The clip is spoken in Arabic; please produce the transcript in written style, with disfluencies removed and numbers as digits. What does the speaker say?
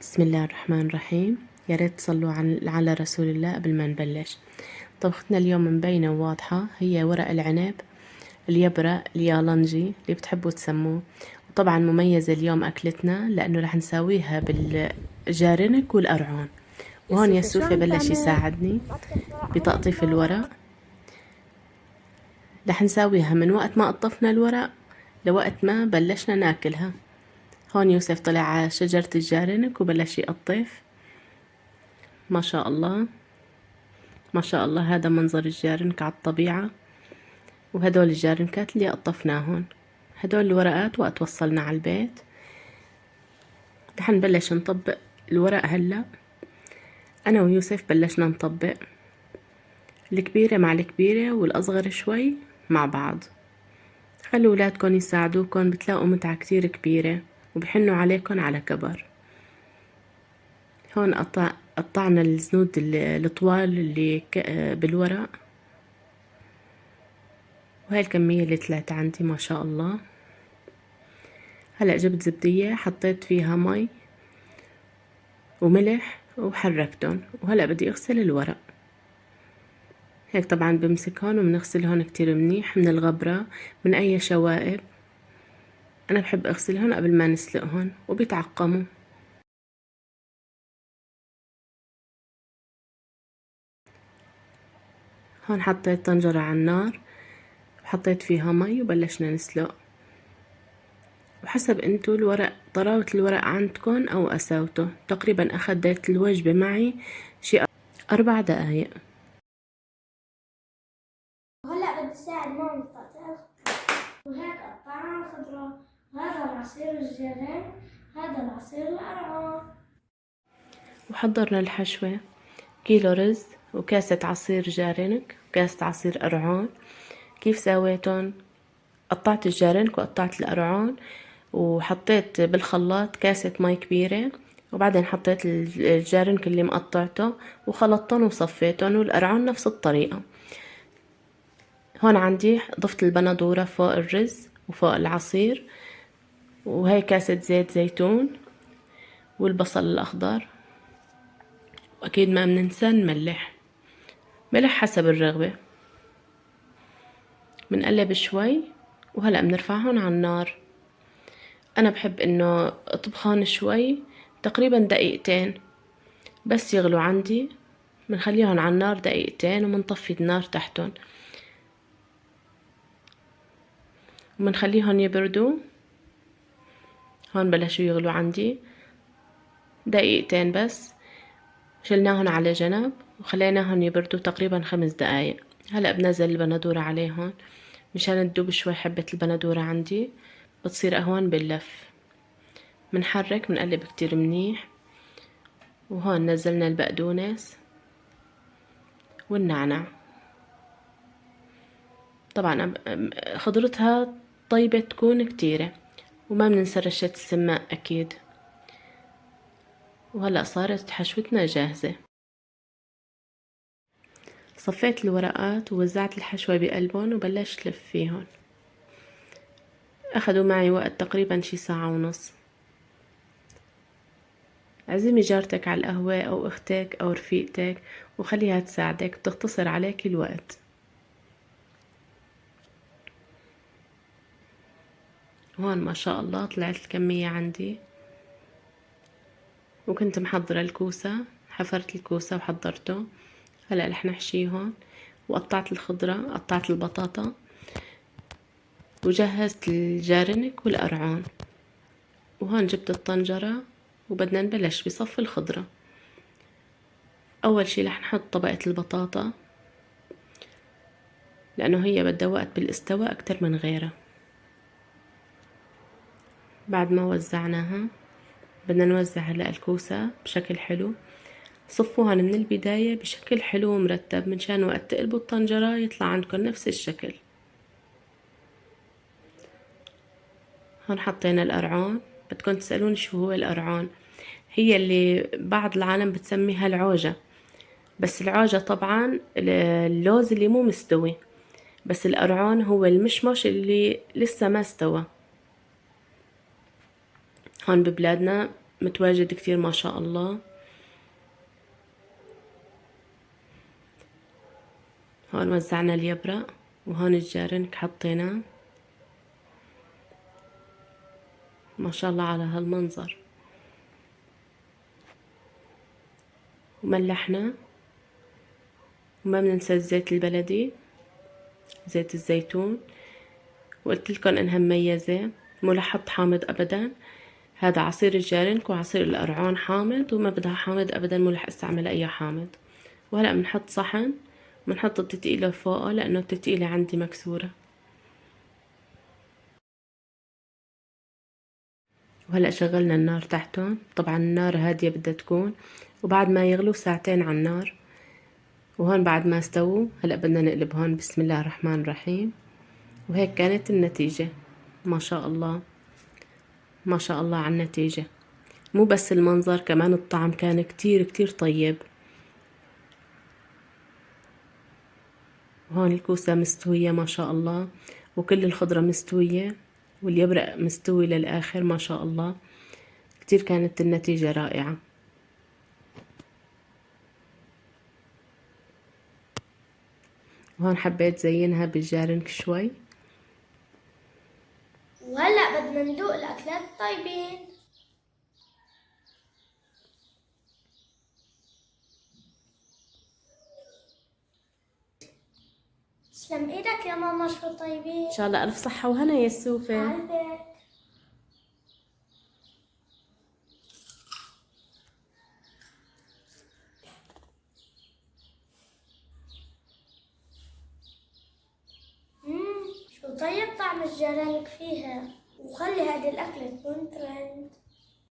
بسم الله الرحمن الرحيم. يا ريت تصلوا على رسول الله قبل ما نبلش. طبختنا اليوم مبينة وواضحة، هي ورق العنب، اليبرق، اليالنجي اللي بتحبوا تسموه. وطبعا مميزة اليوم أكلتنا لأنه رح نساويها بالجارنك والقرعون. وهون يسوفي بلش يساعدني بتقطيف الورق. رح نساويها من وقت ما قطفنا الورق لوقت ما بلشنا ناكلها. هون يوسف طلع على شجرة الجارنك وبلش يقطف. ما شاء الله ما شاء الله، هذا منظر الجارنك على الطبيعة. وهدول الجارنكات اللي قطفناهن، هدول الورقات وقت وصلنا على البيت. رح نبلش نطبق الورق هلأ. أنا ويوسف بلشنا نطبق الكبيرة مع الكبيرة والأصغر شوي مع بعض. خلوا ولادكن يساعدوكن، بتلاقوا متعة كتير كبيرة وبحنوا عليكن على كبر. هون قطعنا الزنود الطوال اللي بالورق، وهاي الكمية اللي طلعت عندي ما شاء الله. هلأ جبت زبدية حطيت فيها مي وملح وحركتهم، وهلأ بدي اغسل الورق. هيك طبعا بمسكهم وبنغسلهم كتير منيح من الغبرة، من اي شوائب. انا بحب اغسلهم قبل ما نسلقهم وبيتعقموا. هون حطيت طنجرة على النار وحطيت فيها مي وبلشنا نسلق، وحسب انتو الورق طراوة الورق عندكن او قساوته. تقريبا اخدت الوجبة معي شي 4 دقايق. وهلا بدي ساعد ماما تقطع، وهيك قطعنا الخضرة. هذا العصير الجرن، هذا العصير القرعة. وحضرنا الحشوة، كيلو رز وكاسة عصير جارنك وكاسة عصير قرعون. كيف سويتهم؟ قطعت الجارنك وقطعت القرعون وحطيت بالخلاط كاسة مي كبيرة، وبعدين حطيت الجارنك اللي مقطعته وخلطتهم وصفيتهم، والقرعون نفس الطريقة. هون عندي ضفت البندورة فوق الرز وفوق العصير، وهي كاسة زيت زيتون والبصل الأخضر. وأكيد ما بننسى نملح، ملح حسب الرغبة. بنقلب شوي وهلأ بنرفعهن على النار. أنا بحب إنه أطبخهن شوي، تقريبا دقيقتين بس يغلوا عندي. بنخليهن على النار دقيقتين وبنطفي النار تحتهم، وبنخليهن يبردوا. هون بلشوا يغلوا عندي دقيقتين بس، شلناهن على جنب وخليناهن يبردوا تقريبا 5 دقايق. هلأ بنزل البندورة عليهن مشان تدوب شوي. حبة البندورة عندي بتصير أهون باللف. بنحرك بنقلب كتير منيح. وهون نزلنا البقدونس والنعنع. طبعا خضرتها طيبة تكون كتيرة، وما بننسى رشة السماق أكيد. وهلأ صارت حشوتنا جاهزة. صفيت الورقات ووزعت الحشوة بقلبهم وبلشت لف فيهم. أخذوا معي وقت تقريبا شي 1.5 ساعة. عزمي جارتك على القهوة أو أختك أو رفيقتك وخليها تساعدك، بتختصر عليك الوقت. هون ما شاء الله طلعت الكمية عندي. وكنت محضرة الكوسة، حفرت الكوسة وحضرته. هلأ رح نحشيهم، وقطعت الخضرة، قطعت البطاطا، وجهزت الجارنك والقرعون. وهون جبت الطنجرة وبدنا نبلش بصف الخضرة. أول شي رح نحط طبقة البطاطا لأنه هي بدها وقت بالاستواء أكتر من غيرها. بعد ما وزعناها بدنا نوزع هلأ الكوسة بشكل حلو. صفوها من البداية بشكل حلو ومرتب منشان وقت تقلبوا الطنجرة يطلع عندكم نفس الشكل. هون حطينا القرعون. بدكم تسألوني شو هو القرعون؟ هي اللي بعض العالم بتسميها العوجة، بس العوجة طبعا اللوز اللي مو مستوي، بس القرعون هو المشمش اللي لسه ما استوى. هون ببلادنا متواجد كتير ما شاء الله. هون وزعنا اليبرق، وهون الجارنك حطيناه. ما شاء الله على هالمنظر. وملحنا، وما بننسى الزيت البلدي، زيت الزيتون. وقلت لكم انها مميزة، مو لحط حامض ابدا. هذا عصير الجارنك وعصير القرعون حامض، وما بدها حامض ابدا، مو رح استعمل اي حامض. وهلا بنحط صحن، بنحط التتقيلة فوقه لانه التتقيلة عندي مكسورة. وهلا شغلنا النار تحتهم، طبعا النار هادية بدها تكون، وبعد ما يغلوا ساعتين على النار. وهون بعد ما استووا هلا بدنا نقلب هون. بسم الله الرحمن الرحيم. وهيك كانت النتيجة. ما شاء الله، ما شاء الله على النتيجة. مو بس المنظر، كمان الطعم كان كتير كتير طيب. وهون الكوسة مستوية ما شاء الله، وكل الخضرة مستوية، واليبرق مستوي للآخر ما شاء الله. كتير كانت النتيجة رائعة. وهون حبيت زينها بالجارنك شوي. وهلأ بدنا ندوق الأكلات الطيبين. تسلم ايدك يا ماما، شو طيبين. إن شاء الله ألف صحة وهنا يا السوفة. قلبك. شو طيب طعم الجرنك فيها، وخلي هذه الأكلة تكون ترند.